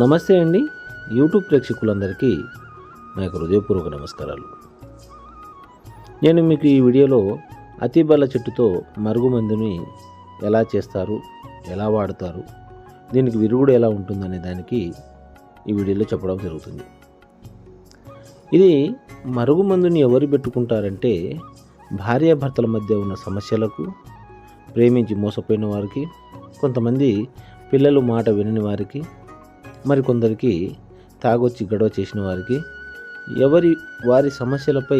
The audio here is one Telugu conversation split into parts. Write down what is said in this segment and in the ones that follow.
నమస్తే అండి. యూట్యూబ్ ప్రేక్షకులందరికీ నా యొక్క హృదయపూర్వక నమస్కారాలు. నేను మీకు ఈ వీడియోలో అతిబల చెట్టుతో మరుగుమందుని ఎలా చేస్తారు, ఎలా వాడతారు, దీనికి విరుగుడు ఎలా ఉంటుందనే దానికి ఈ వీడియోలో చెప్పడం జరుగుతుంది. ఇది మరుగుమందుని ఎవరు పెట్టుకుంటారంటే భార్యాభర్తల మధ్య ఉన్న సమస్యలకు, ప్రేమించి మోసపోయిన వారికి, కొంతమంది పిల్లలు మాట వినని వారికి, మరికొందరికి తాగొచ్చి గొడవ చేసిన వారికి, వారి సమస్యలపై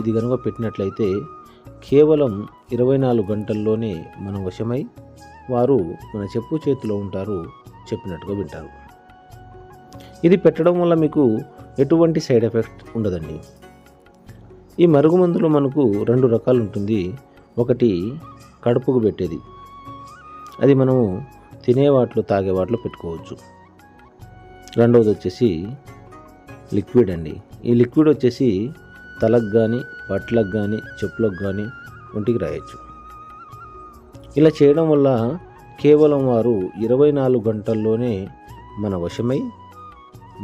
ఇది కనుక పెట్టినట్లయితే కేవలం 24 గంటల్లోనే మన వశమై వారు మన చెప్పు చేతిలో ఉంటారు, చెప్పినట్టుగా వింటారు. ఇది పెట్టడం వల్ల మీకు ఎటువంటి సైడ్ ఎఫెక్ట్ ఉండదండి. ఈ మరుగుమందులో మనకు 2 రకాలు ఉంటుంది. ఒకటి కడుపుకు పెట్టేది, అది మనము తినే వాటిలో తాగే వాటిలో పెట్టుకోవచ్చు. రెండవది వచ్చేసి లిక్విడ్ అండి. ఈ లిక్విడ్ వచ్చేసి తలకు కానీ, బట్టలకు కానీ, చెప్పులకు కానీ, ఒంటికి రాయొచ్చు. ఇలా చేయడం వల్ల కేవలం వారు 24 గంటల్లోనే మన వశమై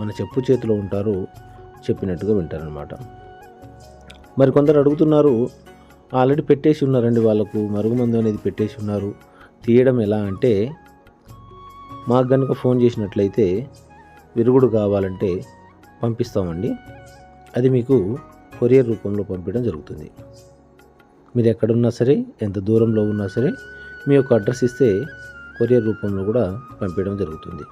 మన చెప్పు చేతిలో ఉంటారు, చెప్పినట్టుగా వింటారనమాట. మరి కొందరు అడుగుతున్నారు, ఆల్రెడీ పెట్టేసి ఉన్నారండి, వాళ్ళకు మరుగుమందు అనేది పెట్టేసి ఉన్నారు, తీయడం ఎలా అంటే, మాకు కనుక ఫోన్ చేసినట్లయితే విరుగుడు కావాలంటే పంపిస్తామండి. అది మీకు కొరియర్ రూపంలో పంపించడం జరుగుతుంది. మీరు ఎక్కడున్నా సరే, ఎంత దూరంలో ఉన్నా సరే, మీ యొక్క అడ్రస్ ఇస్తే కొరియర్ రూపంలో కూడా పంపించడం జరుగుతుంది.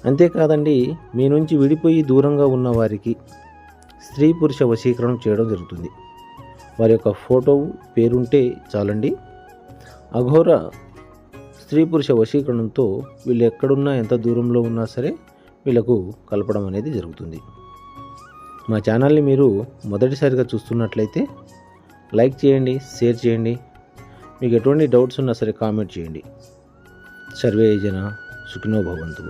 అంతేకాదండి, మీ నుంచి విడిపోయి దూరంగా ఉన్న వారికి స్త్రీ పురుష వశీకరణం చేయడం జరుగుతుంది. వారి యొక్క ఫోటో, పేరుంటే చాలండి. అఘోర స్త్రీ పురుష వశీకరణంతో వీళ్ళు ఎక్కడున్నా, ఎంత దూరంలో ఉన్నా సరే వీళ్ళకు కలపడం అనేది జరుగుతుంది. మా ఛానల్ని మీరు మొదటిసారిగా చూస్తున్నట్లయితే లైక్ చేయండి, షేర్ చేయండి. మీకు ఎటువంటి డౌట్స్ ఉన్నా సరే కామెంట్ చేయండి. సర్వే జన సుఖినో భవంతు.